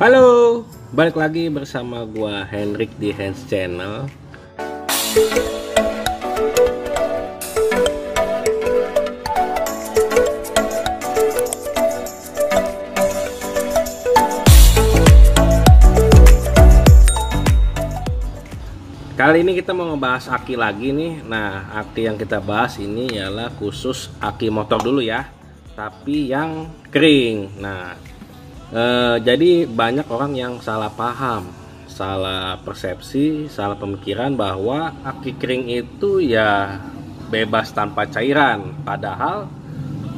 Halo, balik lagi bersama gua Hendrik di Hands Channel. Kali ini kita mau ngebahas aki lagi nih. Nah, aki yang kita bahas ini ialah khusus aki motor dulu ya, tapi yang kering. Nah, jadi banyak orang yang salah paham, salah persepsi, salah pemikiran bahwa aki kering itu ya bebas tanpa cairan. Padahal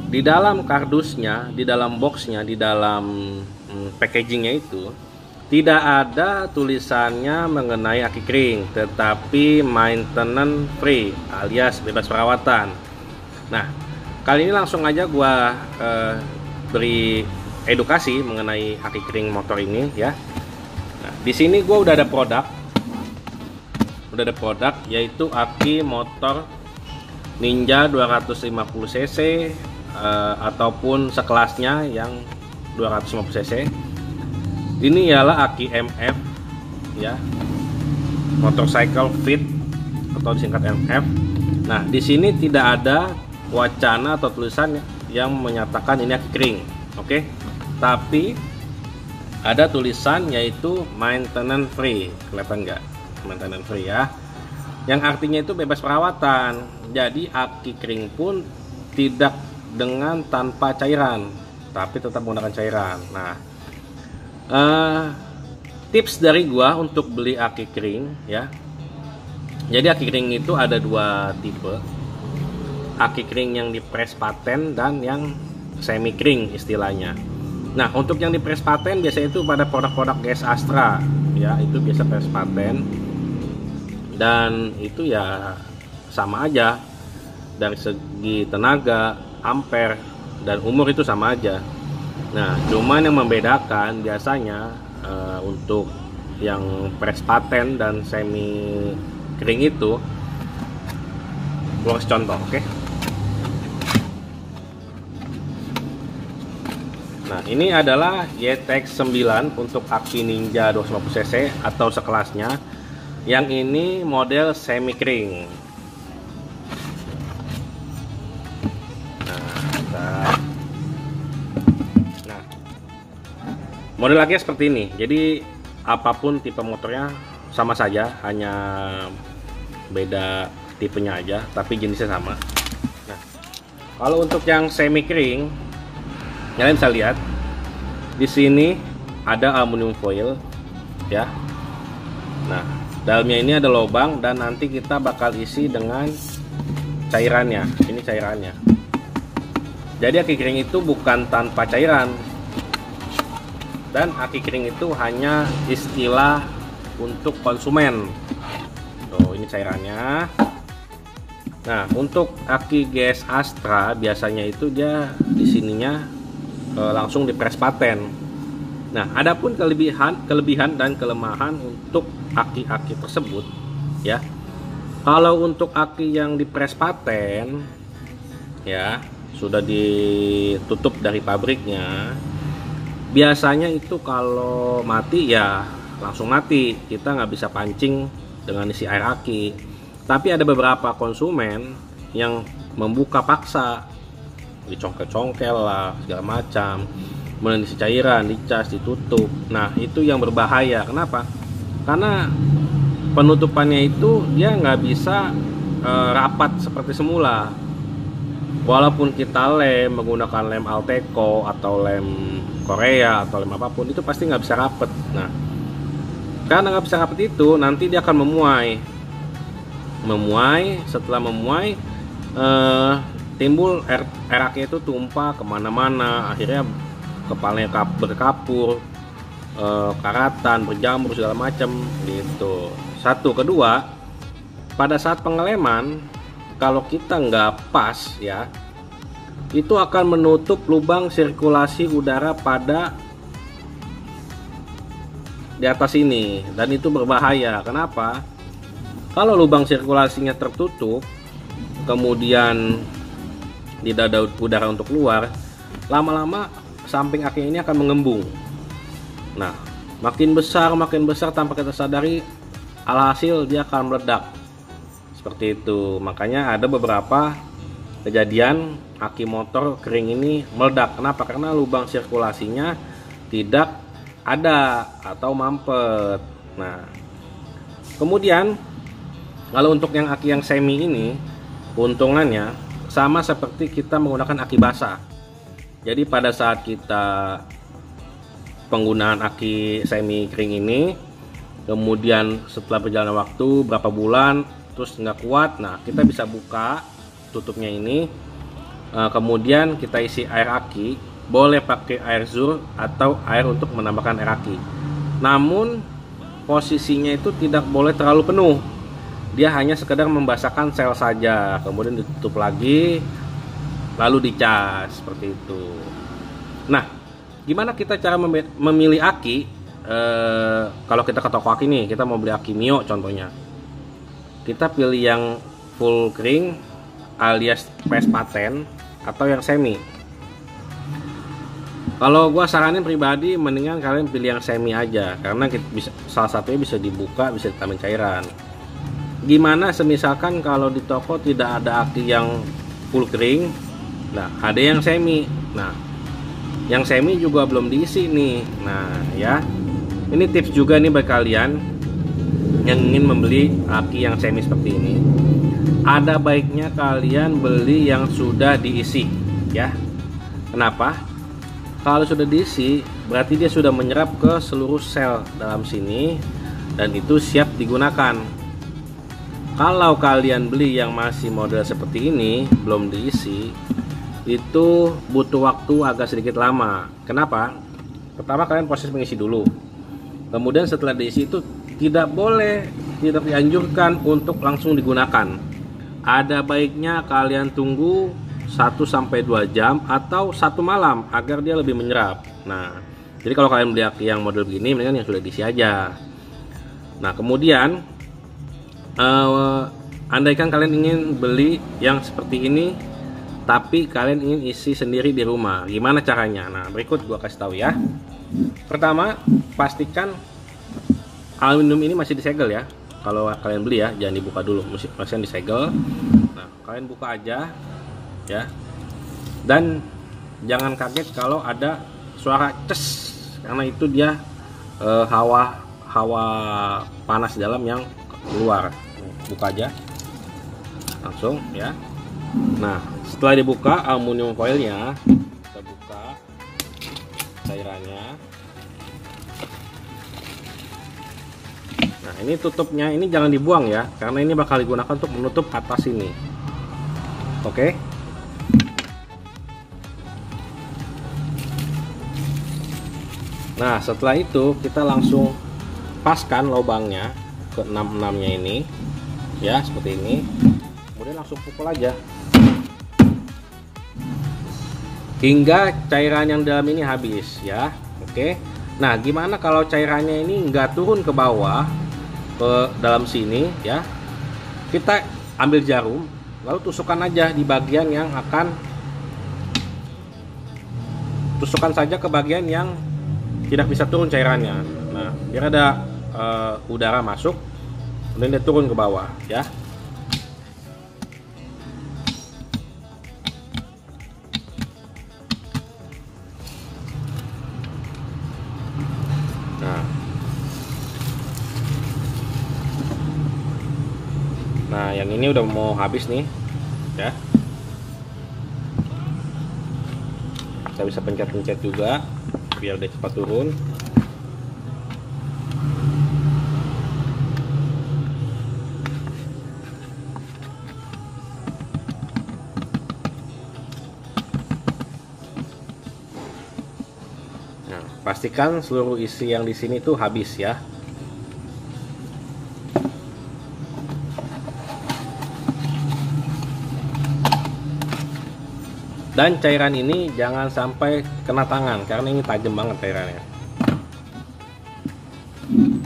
di dalam kardusnya, di dalam boxnya, di dalam packagingnya itu tidak ada tulisannya mengenai aki kering, tetapi maintenance free alias bebas perawatan. Nah, kali ini langsung aja gua beri edukasi mengenai aki kering motor ini ya. Nah, di sini gua udah ada produk, yaitu aki motor Ninja 250 cc ataupun sekelasnya yang 250 cc. Ini ialah aki MF ya, motorcycle fit atau disingkat MF. Nah, di sini tidak ada wacana atau tulisan yang menyatakan ini aki kering, oke? Tapi ada tulisan yaitu maintenance free, kelihatan nggak? Maintenance free ya, yang artinya itu bebas perawatan. Jadi aki kering pun tidak dengan tanpa cairan, tapi tetap menggunakan cairan. Nah, tips dari gua untuk beli aki kering ya. Jadi aki kering itu ada dua tipe, aki kering yang di press paten dan yang semi kering istilahnya. Nah, untuk yang di press paten biasanya itu pada produk-produk GS Astra ya, itu biasa press paten, dan itu ya sama aja dari segi tenaga, ampere, dan umur itu sama aja. Nah, cuman yang membedakan biasanya untuk yang press paten dan semi kering itu, gua kasih contoh, oke? Nah, ini adalah YTX 9 untuk aki Ninja 250 cc atau sekelasnya. Yang ini model semi kering. Model aki seperti ini. Jadi apapun tipe motornya sama saja, hanya beda tipenya aja, tapi jenisnya sama. Nah, kalau untuk yang semi kering, kalian bisa lihat di sini ada aluminium foil ya. Nah, dalamnya ini ada lubang dan nanti kita bakal isi dengan cairannya. Ini cairannya. Jadi aki kering itu bukan tanpa cairan, dan aki kering itu hanya istilah untuk konsumen. Tuh, ini cairannya. Nah, untuk aki GS Astra biasanya itu dia di sininya langsung di press paten. Nah, adapun kelebihan dan kelemahan untuk aki-aki tersebut ya. Kalau untuk aki yang di press paten ya, sudah ditutup dari pabriknya, biasanya itu kalau mati ya langsung mati, kita nggak bisa pancing dengan isi air aki. Tapi ada beberapa konsumen yang membuka paksa, dicongkel-congkel lah segala macam, kemudian isi cairan, dicas, ditutup. Nah, itu yang berbahaya. Kenapa? Karena penutupannya itu dia nggak bisa rapat seperti semula. Walaupun kita menggunakan lem Alteco atau lem Korea atau lem apapun, itu pasti nggak bisa rapet. Nah, karena nggak bisa rapet itu, nanti dia akan memuai. Setelah memuai, timbul air aki itu tumpah kemana-mana, akhirnya kepalanya berkapur, karatan, berjamur segala macam gitu. Satu, kedua, pada saat pengeleman, kalau kita nggak pas ya, itu akan menutup lubang sirkulasi udara pada di atas ini, dan itu berbahaya. Kenapa? Kalau lubang sirkulasinya tertutup, kemudian tidak ada udara untuk keluar, lama-lama samping aki ini akan mengembung. Nah, makin besar tanpa kita sadari, alhasil dia akan meledak seperti itu. Makanya ada beberapa kejadian aki motor kering ini meledak. Kenapa? Karena lubang sirkulasinya tidak ada atau mampet. Nah, kemudian kalau untuk yang aki yang semi ini, keuntungannya sama seperti kita menggunakan aki basah. Jadi pada saat kita penggunaan aki semi kering ini, kemudian setelah berjalan waktu berapa bulan terus nggak kuat, nah kita bisa buka tutupnya ini, kemudian kita isi air aki, boleh pakai air zur atau air untuk menambahkan air aki. Namun posisinya itu tidak boleh terlalu penuh. Dia hanya sekedar membasahkan sel saja, kemudian ditutup lagi, lalu dicas seperti itu. Nah, gimana kita cara memilih aki? Kalau kita ke toko aki nih, kita mau beli aki Mio contohnya, kita pilih yang full kering alias press patent atau yang semi. Kalau gua saranin pribadi, mendingan kalian pilih yang semi aja, karena salah satunya bisa dibuka, bisa ditambahin cairan. Gimana semisalkan kalau di toko tidak ada aki yang full kering, nah ada yang semi. Nah, yang semi juga belum diisi nih. Nah ya, ini tips juga nih bagi kalian yang ingin membeli aki yang semi seperti ini. Ada baiknya kalian beli yang sudah diisi ya. Kenapa? Kalau sudah diisi berarti dia sudah menyerap ke seluruh sel dalam sini dan itu siap digunakan. Kalau kalian beli yang masih model seperti ini belum diisi, itu butuh waktu agak sedikit lama. Kenapa? Pertama kalian proses mengisi dulu. Kemudian setelah diisi itu tidak dianjurkan untuk langsung digunakan. Ada baiknya kalian tunggu 1-2 jam atau 1 malam agar dia lebih menyerap. Nah, jadi kalau kalian beli aki yang model begini, mendingan yang sudah diisi aja. Nah, kemudian andaikan kalian ingin beli yang seperti ini tapi kalian ingin isi sendiri di rumah, gimana caranya? Nah, berikut gua kasih tahu ya. Pertama, pastikan aluminium ini masih disegel ya. Kalau kalian beli ya, jangan dibuka dulu, masih disegel. Nah, kalian buka aja ya. Dan jangan kaget kalau ada suara ces, karena itu dia hawa panas di dalam yang keluar. Buka aja langsung ya. Nah, setelah dibuka aluminium foilnya, kita buka cairannya. Nah, ini tutupnya ini jangan dibuang ya, karena ini bakal digunakan untuk menutup atas ini. Oke. Nah, setelah itu kita langsung paskan lubangnya ke 66-nya ini ya, seperti ini. Kemudian langsung pukul aja hingga cairan yang dalam ini habis ya. Oke. Nah, gimana kalau cairannya ini nggak turun ke bawah ke dalam sini ya? Kita ambil jarum lalu tusukkan aja di bagian yang akan, tusukkan saja ke bagian yang tidak bisa turun cairannya. Nah, biar ada udara masuk, kemudian dia turun ke bawah ya. Nah, yang ini udah mau habis nih ya. Kita bisa pencet-pencet juga biar dia cepat turun. Nah, pastikan seluruh isi yang di sini tuh habis ya. Dan cairan ini jangan sampai kena tangan karena ini tajam banget cairannya.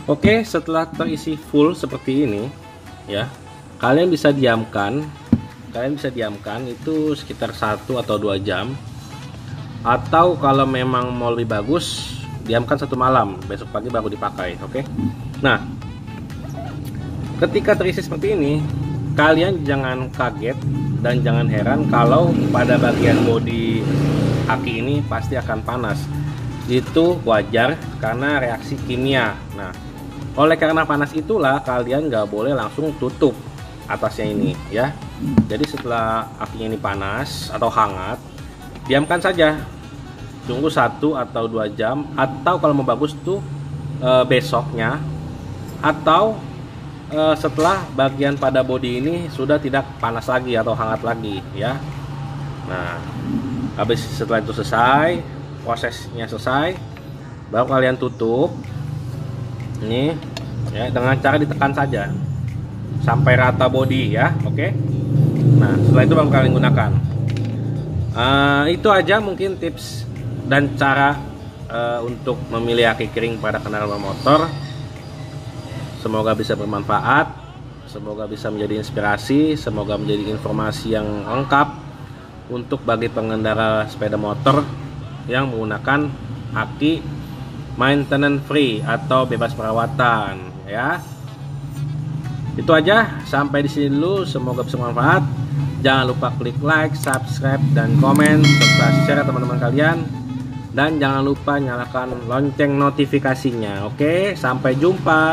Oke, setelah terisi full seperti ini ya, kalian bisa diamkan itu sekitar 1 atau 2 jam. Atau kalau memang mau lebih bagus, diamkan 1 malam, besok pagi baru dipakai. Oke. Nah, ketika terisi seperti ini, kalian jangan kaget dan jangan heran kalau pada bagian bodi aki ini pasti akan panas. Itu wajar karena reaksi kimia. Nah, oleh karena panas itulah kalian nggak boleh langsung tutup atasnya ini ya. Jadi setelah akinya ini panas atau hangat, diamkan saja, tunggu 1 atau 2 jam, atau kalau mau bagus tuh besoknya, atau setelah bagian pada bodi ini sudah tidak panas lagi atau hangat lagi ya. Nah, habis setelah itu selesai, prosesnya selesai, baru kalian tutup ini ya, dengan cara ditekan saja sampai rata bodi ya. Oke. Nah, setelah itu baru kalian gunakan. Itu aja mungkin tips dan cara untuk memilih aki kering pada kendaraan bermotor. Semoga bisa bermanfaat, semoga bisa menjadi inspirasi, semoga menjadi informasi yang lengkap untuk bagi pengendara sepeda motor yang menggunakan aki maintenance free atau bebas perawatan ya. Itu aja, sampai di sini dulu, semoga bisa bermanfaat. Jangan lupa klik like, subscribe, dan komen serta share teman-teman kalian, dan jangan lupa nyalakan lonceng notifikasinya. Oke, sampai jumpa.